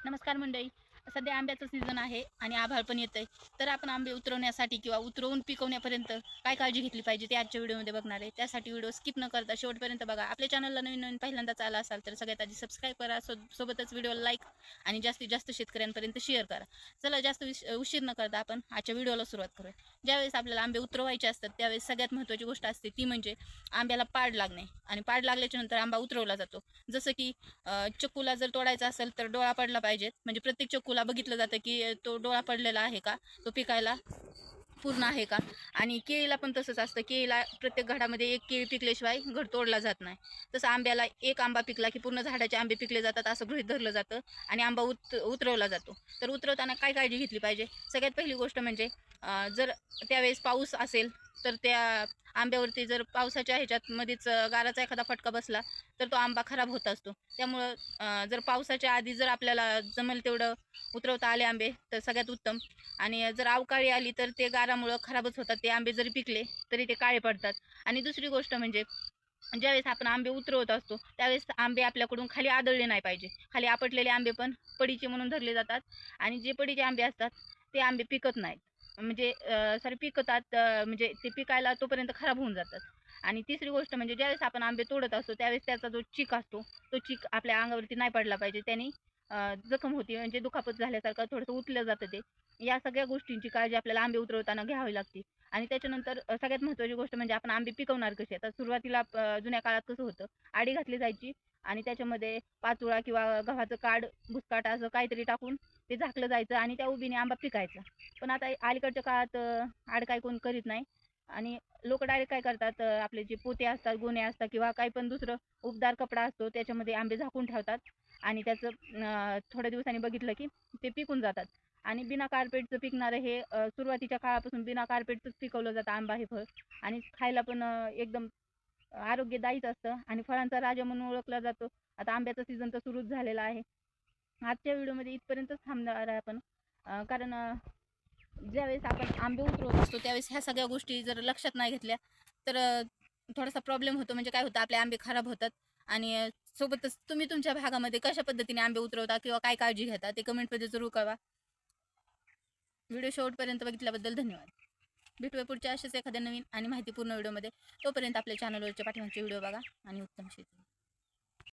नमस्कार मंडळी. सध्या आंब्याचं सीझन आहे आणि आभाळ पण येतंय. तर आपण आंबे उतरवण्यासाठी किंवा उतरवून पिकवण्यापर्यंत काय काळजी घेतली पाहिजे ते आजच्या व्हिडिओमध्ये बघणार आहे. त्यासाठी व्हिडिओ स्किप न करता शेवटपर्यंत बघा. आपल्या चॅनलला नवीन नवीन पहिल्यांदाच आला असाल तर सगळ्यात आधी सबस्क्राईब करा. सोबतच व्हिडिओला लाईक आणि जास्तीत जास्त शेतकऱ्यांपर्यंत शेअर करा. चला जास्त उशीर न करता आपण आजच्या व्हिडिओला सुरुवात करूया. ज्यावेळेस आपल्याला आंबे उतरवायचे असतात त्यावेळेस सगळ्यात महत्त्वाची गोष्ट असते ती म्हणजे आंब्याला पाड लागणे. आणि पाड लागल्याच्या नंतर आंबा उतरवला जातो. जसं की चक्कूला जर तोडायचा असेल तर डोळा पडला पाहिजे. म्हणजे प्रत्येक चक्कूला बघितलं जातं की तो डोळा पडलेला आहे का, तो पिकायला पूर्ण आहे का. आणि केळीला पण तसंच असतं. केळीला प्रत्येक घडामध्ये एक केळी पिकल्याशिवाय घड तोडला जात नाही. तसं आंब्याला एक आंबा पिकला की पूर्ण झाडाचे आंबे पिकले जातात असं गृहीत धरलं जातं आणि आंबा उतरवला जातो. तर उतरवताना काय काळजी घेतली पाहिजे? सगळ्यात पहिली गोष्ट म्हणजे जर त्यावेळेस पाऊस असेल तर त्या आंब्यावरती जर पावसाच्या ह्याच्यात मध्येच गाराचा एखादा फटका बसला तर तो आंबा खराब होत असतो. त्यामुळं जर पावसाच्या आधी जर आपल्याला जमेल तेवढं उतरवता आले आंबे तर सगळ्यात उत्तम. आणि जर अवकाळी आली तर ते गारामुळं खराबच होतात. ते आंबे जरी पिकले तरी ते काळे पडतात. आणि दुसरी गोष्ट म्हणजे ज्यावेळेस आपण आंबे उतरवत असतो त्यावेळेस आंबे आपल्याकडून खाली आदळले नाही पाहिजे. खाली आपटलेले आंबे पण पडीचे म्हणून धरले जातात आणि जे पडीचे आंबे असतात ते आंबे पिकत नाहीत. म्हणजे सॉरी पिकतात, म्हणजे ते पिकायला तोपर्यंत खराब होऊन जातात. आणि तिसरी गोष्ट म्हणजे ज्यावेळेस आपण आंबे तोडत असतो त्यावेळेस त्याचा जो चीक असतो तो चीक आपल्या अंगावरती नाही पडला पाहिजे. त्याने जखम होती, म्हणजे दुखापत झाल्यासारखं थोडंसं उतलं जातं ते. या सगळ्या गोष्टींची काळजी आपल्याला आंबे उतरवताना घ्यावी लागते. आणि त्याच्यानंतर सगळ्यात महत्त्वाची गोष्ट म्हणजे आपण आंबे पिकवणार कसे. आता सुरुवातीला जुन्या काळात कसं होतं, आडी घातली जायची आणि त्याच्यामध्ये पाचोळा किंवा गव्हाचं काड, भुसकाट असं काहीतरी टाकून ते झाकलं जायचं आणि त्या उभीने आंबा पिकायचा. पण आता अलीकडच्या काळात आड काय कोण करीत नाही आणि लोक डायरेक्ट काय करतात, आपले जे पोते असतात, गोणे असतात किंवा काही पण दुसरं उबदार कपडा असतो त्याच्यामध्ये आंबे झाकून ठेवतात आणि त्याचं थोड्या दिवसांनी बघितलं की ते पिकून जातात. आणि बिना कार्पेटचं पिकणारं हे सुरुवातीच्या काळापासून बिना कार्पेटचंच पिकवलं जातं आंबा हे फळ. आणि खायला पण एकदम आरोग्यदायीच असतं आणि फळांचा राजा म्हणून ओळखला जातो. आता आंब्याचा सीझन तर सुरूच झालेला आहे. आजच्या व्हिडिओमध्ये इथपर्यंतच थांबणार आहे आपण. कारण ज्यावेळेस आपण आंबे उतरवत असतो त्यावेळेस ह्या सगळ्या गोष्टी जर लक्षात नाही घेतल्या तर थोडासा प्रॉब्लेम होतो. म्हणजे काय होतं, आपले आंबे खराब होतात. आणि सोबतच तुम्ही तुमच्या भागामध्ये कशा पद्धतीने आंबे उतरवता किंवा काय काळजी घेता ते कमेंटमध्ये जरूर कळवा. व्हिडिओ शेवटपर्यंत बघितल्याबद्दल धन्यवाद. भेटूया पुढच्या असेच एखाद्या नवीन आणि माहितीपूर्ण व्हिडिओमध्ये. तोपर्यंत आपल्या चॅनलवरच्या पाठीमागचे व्हिडिओ बघा आणि उत्तम शेती.